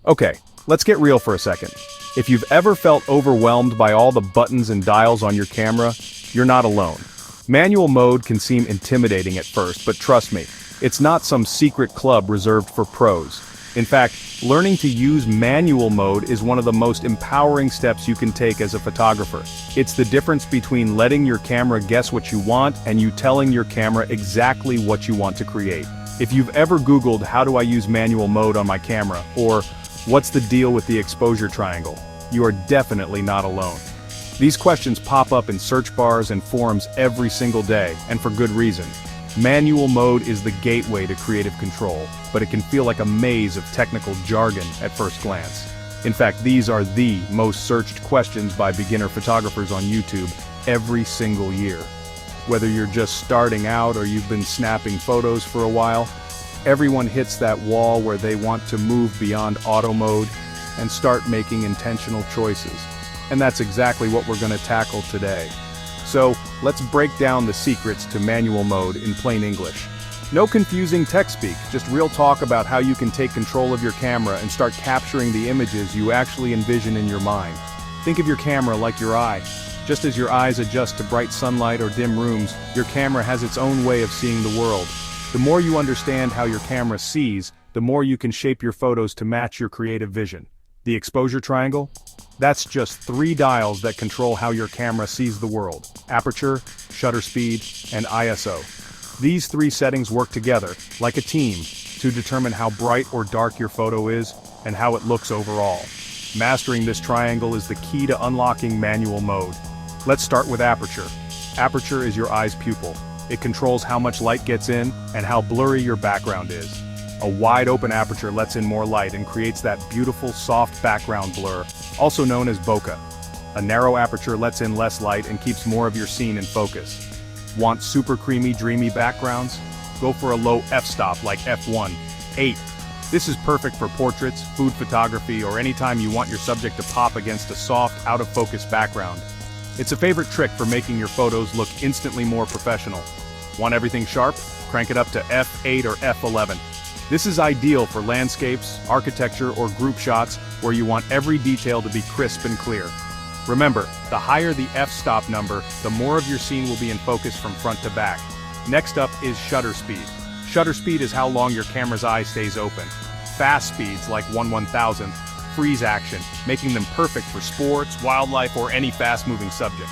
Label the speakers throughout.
Speaker 1: Okay, let's get real for a second. If you've ever felt overwhelmed by all the buttons and dials on your camera, you're not alone. Manual mode can seem intimidating at first, but trust me, it's not some secret club reserved for pros. In fact, learning to use manual mode is one of the most empowering steps you can take as a photographer. It's the difference between letting your camera guess what you want and you telling your camera exactly what you want to create. If you've ever Googled how do I use manual mode on my camera, or what's the deal with the exposure triangle, you are definitely not alone. These questions pop up in search bars and forums every single day, and for good reason. Manual mode is the gateway to creative control, but it can feel like a maze of technical jargon at first glance. In fact, these are the most searched questions by beginner photographers on YouTube every single year. Whether you're just starting out or you've been snapping photos for a while, everyone hits that wall where they want to move beyond auto mode and start making intentional choices. And that's exactly what we're going to tackle today. So, let's break down the secrets to manual mode in plain English. No confusing tech speak, just real talk about how you can take control of your camera and start capturing the images you actually envision in your mind. Think of your camera like your eye. Just as your eyes adjust to bright sunlight or dim rooms, your camera has its own way of seeing the world. The more you understand how your camera sees, the more you can shape your photos to match your creative vision. The exposure triangle? That's just 3 dials that control how your camera sees the world: aperture, shutter speed, and ISO. These 3 settings work together, like a team, to determine how bright or dark your photo is, and how it looks overall. Mastering this triangle is the key to unlocking manual mode. Let's start with aperture. Aperture is your eye's pupil. It controls how much light gets in, and how blurry your background is. A wide-open aperture lets in more light and creates that beautiful, soft background blur, also known as bokeh. A narrow aperture lets in less light and keeps more of your scene in focus. Want super creamy, dreamy backgrounds? Go for a low f-stop like f1, 8. This is perfect for portraits, food photography, or anytime you want your subject to pop against a soft, out-of-focus background. It's a favorite trick for making your photos look instantly more professional. Want everything sharp? Crank it up to f8 or f11. This is ideal for landscapes, architecture, or group shots where you want every detail to be crisp and clear. Remember, the higher the f-stop number, the more of your scene will be in focus from front to back. Next up is shutter speed. Shutter speed is how long your camera's eye stays open. Fast speeds, like 1/1000th, freeze action, making them perfect for sports, wildlife, or any fast-moving subject.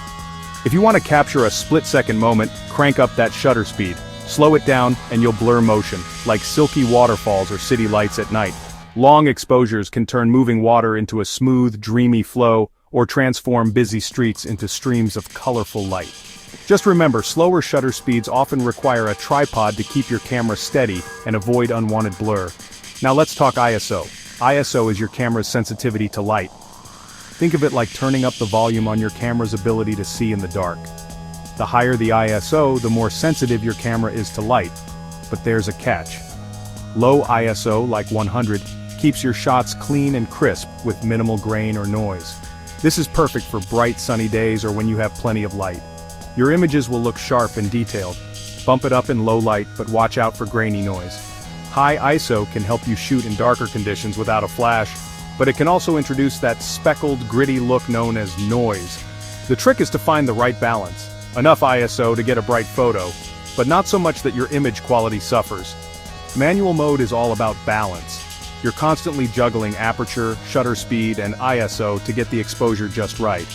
Speaker 1: If you want to capture a split-second moment, crank up that shutter speed. Slow it down, and you'll blur motion, like silky waterfalls or city lights at night. Long exposures can turn moving water into a smooth, dreamy flow, or transform busy streets into streams of colorful light. Just remember, slower shutter speeds often require a tripod to keep your camera steady and avoid unwanted blur. Now let's talk ISO. ISO is your camera's sensitivity to light. Think of it like turning up the volume on your camera's ability to see in the dark. The higher the ISO, the more sensitive your camera is to light. But there's a catch. Low ISO, like 100, keeps your shots clean and crisp with minimal grain or noise. This is perfect for bright sunny days or when you have plenty of light. Your images will look sharp and detailed. Bump it up in low light, but watch out for grainy noise. High ISO can help you shoot in darker conditions without a flash, but it can also introduce that speckled, gritty look known as noise. The trick is to find the right balance. Enough ISO to get a bright photo, but not so much that your image quality suffers. Manual mode is all about balance. You're constantly juggling aperture, shutter speed, and ISO to get the exposure just right.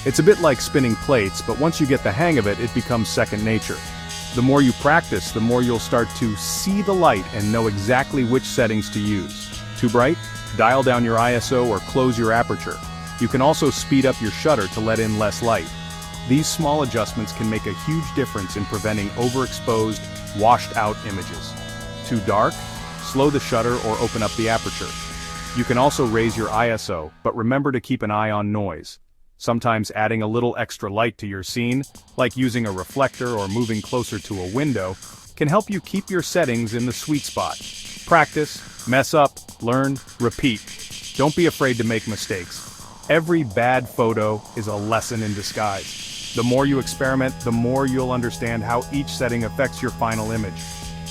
Speaker 1: It's a bit like spinning plates, but once you get the hang of it, it becomes second nature. The more you practice, the more you'll start to see the light and know exactly which settings to use. Too bright? Dial down your ISO or close your aperture. You can also speed up your shutter to let in less light. These small adjustments can make a huge difference in preventing overexposed, washed-out images. Too dark? Slow the shutter or open up the aperture. You can also raise your ISO, but remember to keep an eye on noise. Sometimes adding a little extra light to your scene, like using a reflector or moving closer to a window, can help you keep your settings in the sweet spot. Practice, mess up, learn, repeat. Don't be afraid to make mistakes. Every bad photo is a lesson in disguise. The more you experiment, the more you'll understand how each setting affects your final image.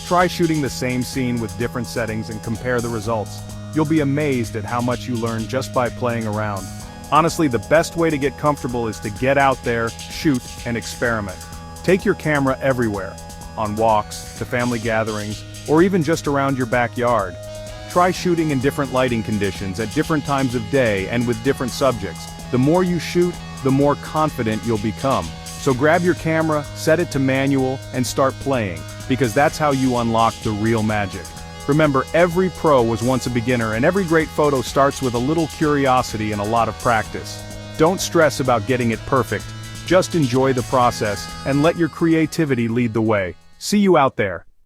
Speaker 1: Try shooting the same scene with different settings and compare the results. You'll be amazed at how much you learn just by playing around. Honestly, the best way to get comfortable is to get out there, shoot, and experiment. Take your camera everywhere, on walks, to family gatherings, or even just around your backyard. Try shooting in different lighting conditions at different times of day and with different subjects. The more you shoot, the more confident you'll become. So grab your camera, set it to manual, and start playing, because that's how you unlock the real magic. Remember, every pro was once a beginner, and every great photo starts with a little curiosity and a lot of practice. Don't stress about getting it perfect. Just enjoy the process, and let your creativity lead the way. See you out there.